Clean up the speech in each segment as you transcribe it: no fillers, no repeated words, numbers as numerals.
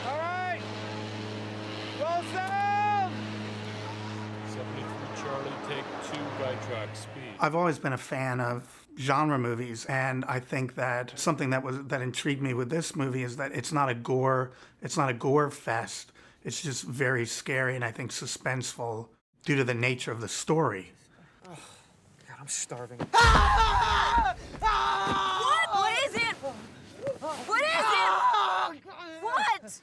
All right. Roll sound. 73 Charlie, take 2, right track, speed. I've always been a fan of genre movies, and I think that something that intrigued me with this movie is that it's not a gore fest. It's just very scary and I think suspenseful due to the nature of the story. Oh, God, I'm starving. What? What is it? What is it? What?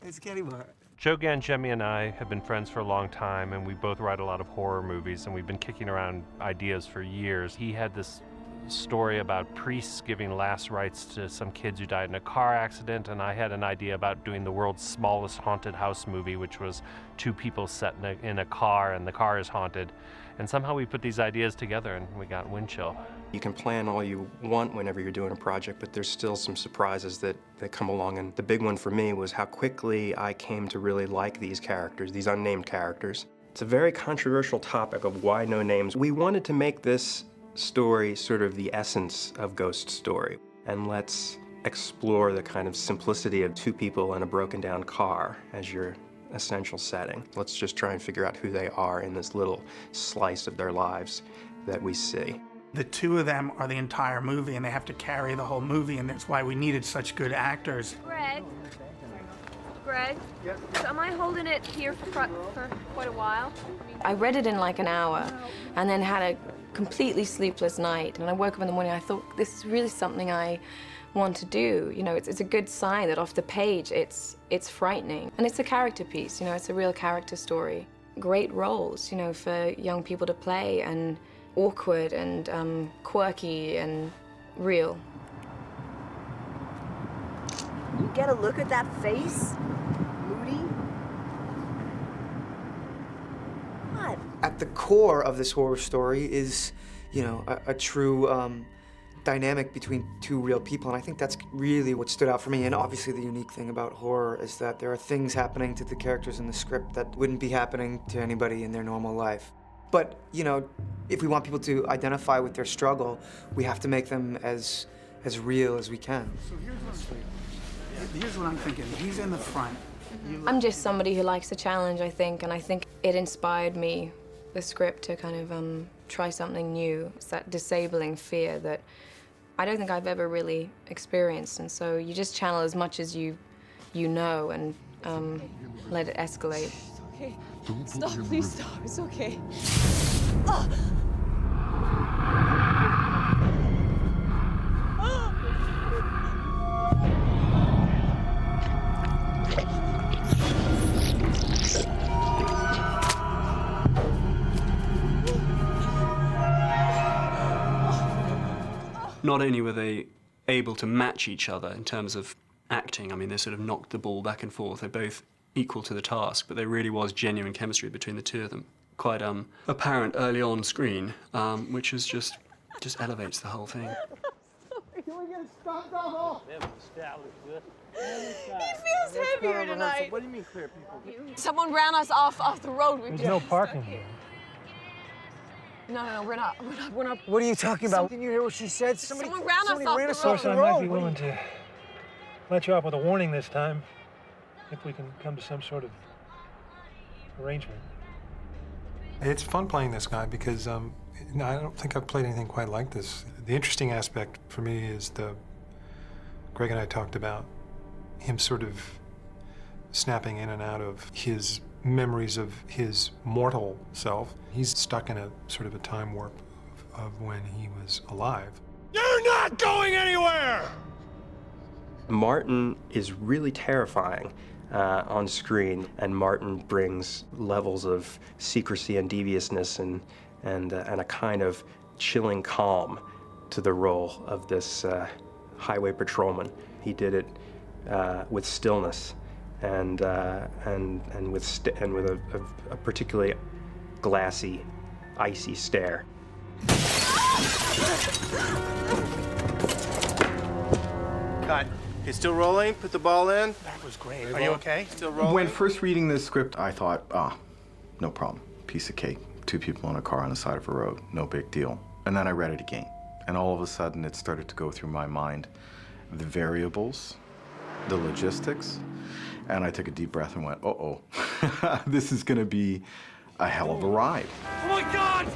It's getting more. Joe Gangemi and I have been friends for a long time, and we both write a lot of horror movies, and we've been kicking around ideas for years. He had this story about priests giving last rites to some kids who died in a car accident, and I had an idea about doing the world's smallest haunted house movie, which was 2 people set in a car, and the car is haunted. And somehow we put these ideas together, and we got Windchill. You can plan all you want whenever you're doing a project, but there's still some surprises that come along. And the big one for me was how quickly I came to really like these characters, these unnamed characters. It's a very controversial topic of why no names. We wanted to make this story sort of the essence of Ghost Story. And let's explore the kind of simplicity of 2 people in a broken down car as your essential setting. Let's just try and figure out who they are in this little slice of their lives that we see. The 2 of them are the entire movie, and they have to carry the whole movie, and that's why we needed such good actors. Greg, so am I holding it here for quite a while? I read it in like an hour and then had a completely sleepless night. And I woke up in the morning, I thought, this is really something I want to do. You know, it's a good sign that off the page, it's frightening. And it's a character piece, you know, it's a real character story. Great roles, you know, for young people to play, and awkward and quirky and real. You get a look at that face? Moody? What? At the core of this horror story is, you know, a true dynamic between 2 real people, and I think that's really what stood out for me. And obviously the unique thing about horror is that there are things happening to the characters in the script that wouldn't be happening to anybody in their normal life. But, you know, if we want people to identify with their struggle, we have to make them as real as we can. So here's what I'm thinking. He's in the front. I'm just somebody who likes a challenge, I think, and I think it inspired me, the script, to kind of try something new. It's that disabling fear that I don't think I've ever really experienced, and so you just channel as much as you know and let it escalate. It's okay. Stop, please stop. It's okay. Not only were they able to match each other in terms of acting, I mean, they sort of knocked the ball back and forth. They're both equal to the task, but there really was genuine chemistry between the 2 of them. Quite apparent early on screen, which is just elevates the whole thing. He feels heavier tonight. What do you mean clear people? Someone ran us off the road. There's no parking here. No, we're not. What are you talking about? Didn't you hear what she said? Someone ran us off the road. Of course, I might be willing to let you off with a warning this time, if we can come to some sort of arrangement. It's fun playing this guy because I don't think I've played anything quite like this. The interesting aspect for me is Greg and I talked about him sort of snapping in and out of his memories of his mortal self. He's stuck in a sort of a time warp of when he was alive. You're not going anywhere! Martin is really terrifying on screen, and Martin brings levels of secrecy and deviousness and a kind of chilling calm to the role of this highway patrolman. He did it with stillness and with a particularly glassy, icy stare. Cut. You still rolling? Put the ball in. That was great. Are you okay? Still rolling? When first reading this script, I thought, no problem. Piece of cake. two people in a car on the side of a road, no big deal. And then I read it again. And all of a sudden it started to go through my mind, the variables, the logistics, and I took a deep breath and went, uh-oh, this is gonna be a hell of a ride. Oh my God!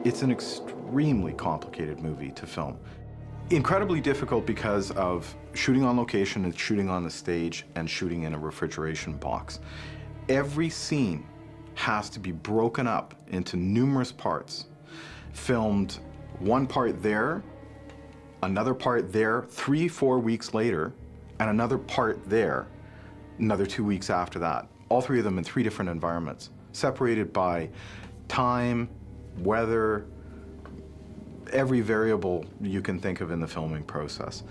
It's an extremely complicated movie to film. Incredibly difficult because of shooting on location and shooting on the stage and shooting in a refrigeration box. Every scene has to be broken up into numerous parts, filmed one part there, another part there, 3-4 weeks later, and another part there, another 2 weeks after that. All three of them in 3 different environments, separated by time, weather, every variable you can think of in the filming process.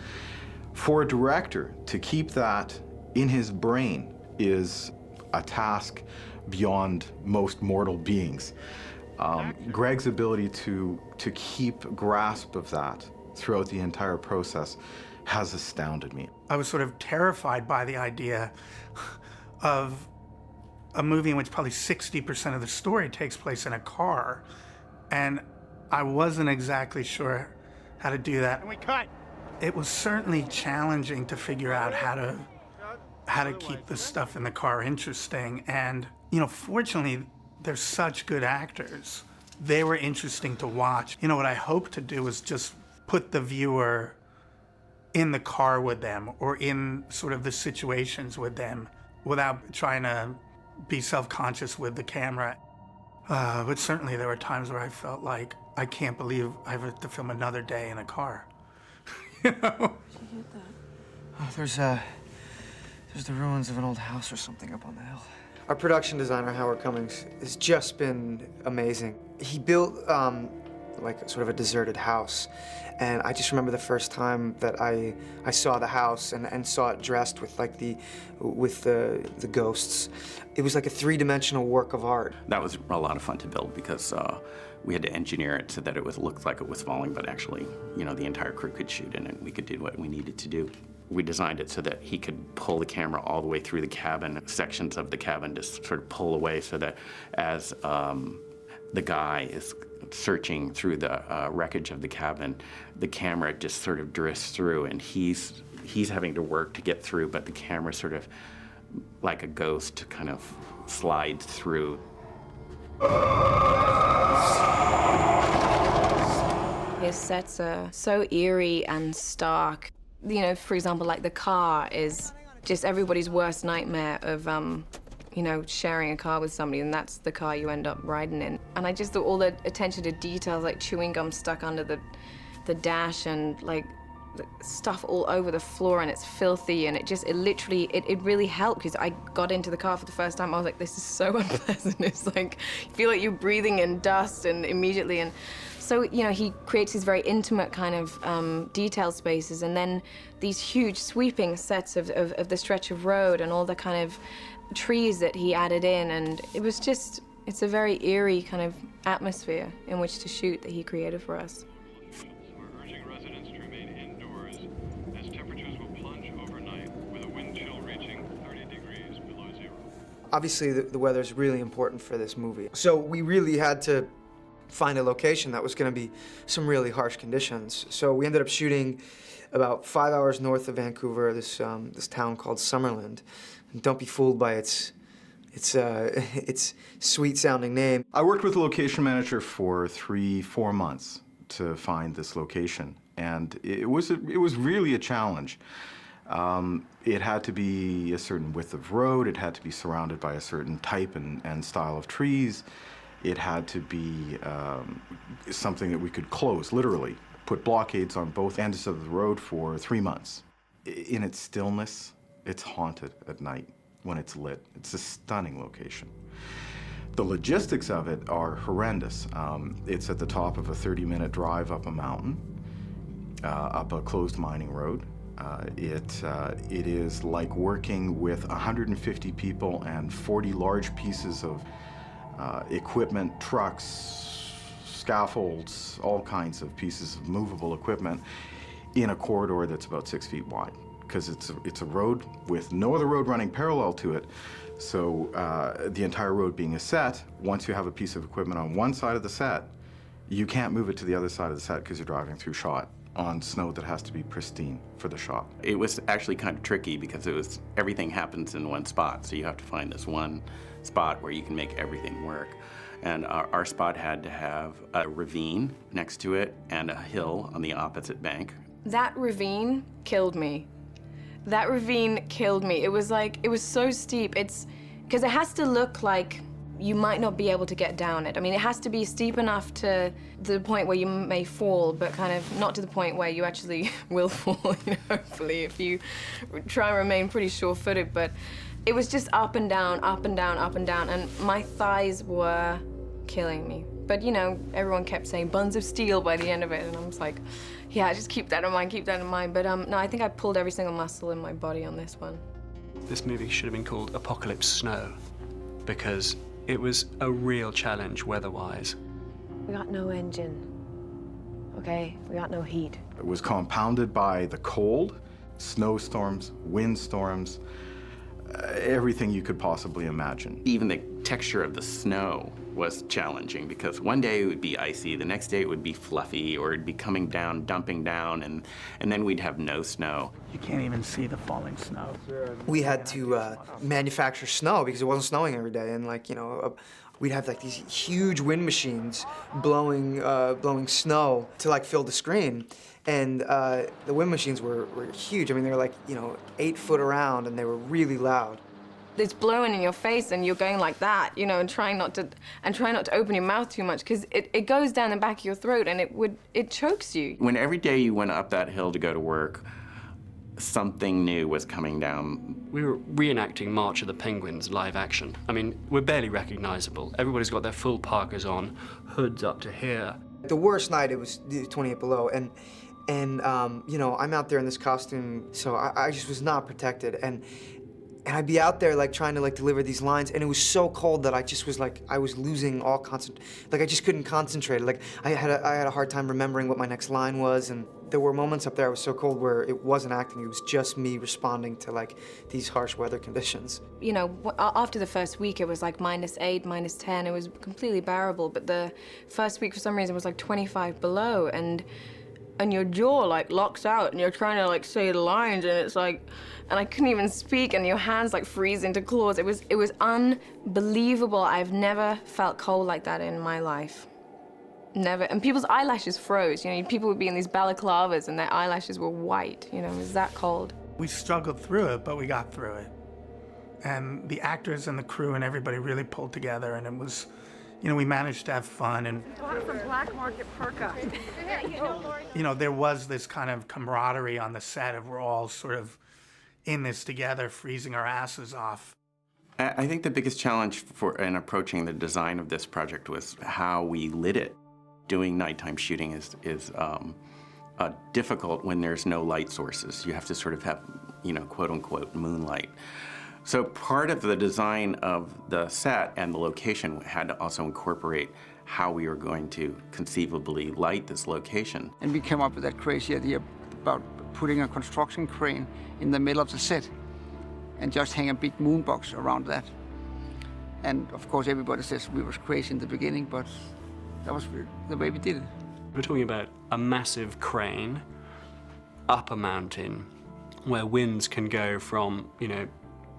For a director to keep that in his brain is a task beyond most mortal beings. Greg's ability to keep grasp of that throughout the entire process has astounded me. I was sort of terrified by the idea of a movie in which probably 60% of the story takes place in a car. And I wasn't exactly sure how to do that. And we cut. It was certainly challenging to figure out how to keep the stuff in the car interesting. And, you know, fortunately, they're such good actors. They were interesting to watch. You know, what I hope to do is just put the viewer in the car with them or in sort of the situations with them without trying to be self-conscious with the camera. But certainly there were times where I felt like, I can't believe I have to film another day in a car. You know? Oh, there's the ruins of an old house or something up on the hill. Our production designer, Howard Cummings, has just been amazing. He built like sort of a deserted house. And I just remember the first time that I saw the house and saw it dressed with like the ghosts. It was like a 3-dimensional work of art. That was a lot of fun to build because we had to engineer it so that it looked like it was falling, but actually, you know, the entire crew could shoot in it and we could do what we needed to do. We designed it so that he could pull the camera all the way through the cabin, sections of the cabin just sort of pull away so that as the guy is searching through the wreckage of the cabin, the camera just sort of drifts through and he's having to work to get through, but the camera sort of like a ghost kind of slides through. His sets are so eerie and stark. You know, for example, like the car is just everybody's worst nightmare of, you know, sharing a car with somebody, and that's the car you end up riding in. And I just thought all the attention to details, like chewing gum stuck under the dash and like stuff all over the floor and it's filthy, and it really helped because I got into the car for the first time. I was like, this is so unpleasant. It's like, you feel like you're breathing in dust and immediately. And so, you know, he creates these very intimate kind of detailed spaces, and then these huge sweeping sets of the stretch of road and all the kind of trees that he added in, and it was just, it's a very eerie kind of atmosphere in which to shoot that he created for us. We're urging residents to remain indoors as temperatures will plunge overnight with a wind chill reaching 30 degrees below zero. Obviously, the weather is really important for this movie. So we really had to find a location that was going to be some really harsh conditions. So we ended up shooting about 5 hours north of Vancouver, this town called Summerland. And don't be fooled by its sweet-sounding name. I worked with a location manager for 3-4 months to find this location, and it was really a challenge. It had to be a certain width of road, it had to be surrounded by a certain type and style of trees, it had to be something that we could close, literally, put blockades on both ends of the road for 3 months. In its stillness, it's haunted at night when it's lit. It's a stunning location. The logistics of it are horrendous. It's at the top of a 30-minute drive up a mountain, up a closed mining road. It is like working with 150 people and 40 large pieces of equipment, trucks, scaffolds, all kinds of pieces of movable equipment in a corridor that's about 6 feet wide, because it's a road with no other road running parallel to it. So the entire road being a set, once you have a piece of equipment on one side of the set, you can't move it to the other side of the set because you're driving through shot on snow that has to be pristine for the shot. It was actually kind of tricky because everything happens in one spot, so you have to find this one spot where you can make everything work. And our spot had to have a ravine next to it and a hill on the opposite bank. That ravine killed me. That ravine killed me. It was so steep. It's because it has to look like you might not be able to get down it. I mean, it has to be steep enough to the point where you may fall, but kind of not to the point where you actually will fall, hopefully, if you try and remain pretty sure-footed. But it was just up and down, up and down, up and down, and my thighs were killing me. But, everyone kept saying buns of steel by the end of it, and I was like, yeah, just keep that in mind, keep that in mind. But no, I think I pulled every single muscle in my body on this one. This movie should have been called Apocalypse Snow, because it was a real challenge weather-wise. We got no engine, okay? We got no heat. It was compounded by the cold, snowstorms, windstorms, everything you could possibly imagine. Even the texture of the snow was challenging because one day it would be icy, the next day it would be fluffy, or it'd be coming down, dumping down, and then we'd have no snow. You can't even see the falling snow. We had to manufacture snow because it wasn't snowing every day, and we'd have these huge wind machines blowing snow to fill the screen. And the wind machines were huge. I mean, they were 8 foot around, and they were really loud. It's blowing in your face, and you're going like that, and trying not to open your mouth too much, because it goes down the back of your throat, and it chokes you. When every day you went up that hill to go to work, something new was coming down. We were reenacting March of the Penguins live action. I mean, we're barely recognizable. Everybody's got their full parkas on, hoods up to here. The worst night, it was 28 below, and I'm out there in this costume, so I just was not protected, and I'd be out there trying to deliver these lines, and it was so cold that I just was I was losing all I just couldn't concentrate. I had a hard time remembering what my next line was, and there were moments up there I was so cold where it wasn't acting, it was just me responding to these harsh weather conditions. After the first week it was -8, -10, it was completely bearable, but the first week for some reason was 25 below, and your jaw locks out, and you're trying to say the lines, and it's and I couldn't even speak, and your hands freeze into claws. It was unbelievable. I've never felt cold like that in my life. Never. And people's eyelashes froze. People would be in these balaclavas, and their eyelashes were white. It was that cold. We struggled through it, but we got through it. And the actors and the crew and everybody really pulled together, and it was, we managed to have fun. And Bought from Black Market Perka. there was this kind of camaraderie on the set of we're all sort of in this together, freezing our asses off. I think the biggest challenge in approaching the design of this project was how we lit it. Doing nighttime shooting is difficult when there's no light sources. You have to sort of have, quote unquote, moonlight. So part of the design of the set and the location had to also incorporate how we were going to conceivably light this location. And we came up with that crazy idea about putting a construction crane in the middle of the set and just hang a big moon box around that. And of course everybody says we were crazy in the beginning, but that was the way we did it. We're talking about a massive crane up a mountain where winds can go from,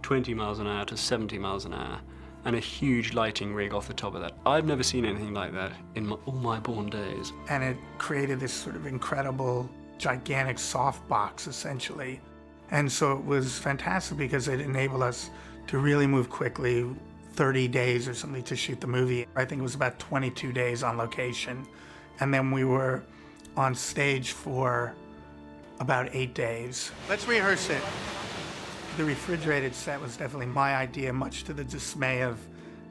20 miles an hour to 70 miles an hour, and a huge lighting rig off the top of that. I've never seen anything like that in all my born days. And it created this sort of incredible, gigantic softbox, essentially. And so it was fantastic because it enabled us to really move quickly, 30 days or something to shoot the movie. I think it was about 22 days on location. And then we were on stage for about 8 days. Let's rehearse it. The refrigerated set was definitely my idea, much to the dismay of,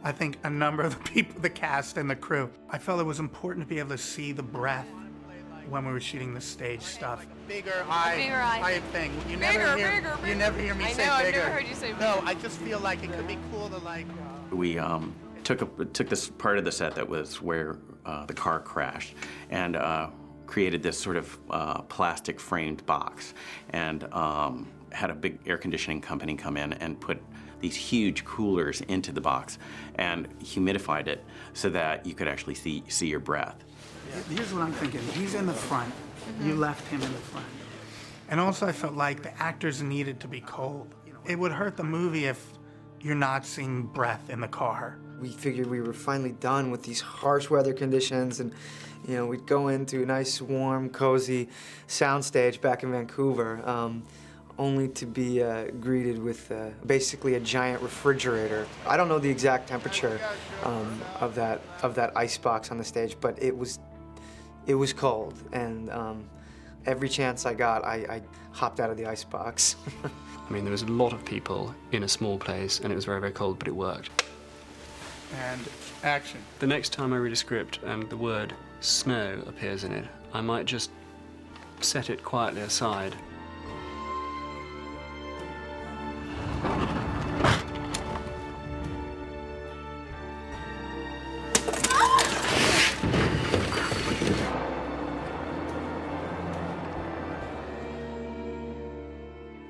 I think, a number of the people, the cast and the crew. I felt it was important to be able to see the breath when we were shooting the stage stuff. Bigger eye thing. You never hear me say bigger. I've never heard you say bigger. No, I just feel like it could be cool to We took this part of the set that was where the car crashed, and created this sort of plastic framed box, and had a big air conditioning company come in and put these huge coolers into the box and humidified it so that you could actually see your breath. Here's what I'm thinking. He's in the front. You left him in the front. And also I felt like the actors needed to be cold. It would hurt the movie if you're not seeing breath in the car. We figured we were finally done with these harsh weather conditions, and we'd go into a nice, warm, cozy soundstage back in Vancouver, only to be greeted with basically a giant refrigerator. I don't know the exact temperature of that ice box on the stage, but it was cold, and every chance I got, I hopped out of the ice box. I mean, there was a lot of people in a small place, and it was very, very cold, but it worked. And action. The next time I read a script and the word snow appears in it, I might just set it quietly aside.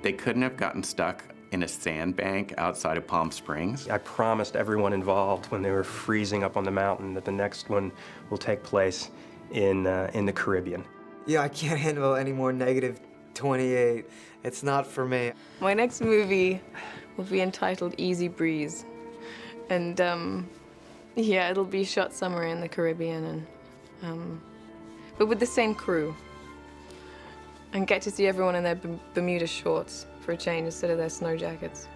They couldn't have gotten stuck in a sandbank outside of Palm Springs. I promised everyone involved when they were freezing up on the mountain that the next one will take place in the Caribbean. Yeah, I can't handle any more negative 28. It's not for me. My next movie will be entitled Easy Breeze. And yeah, it'll be shot somewhere in the Caribbean, and but with the same crew. And get to see everyone in their Bermuda shorts for a change instead of their snow jackets.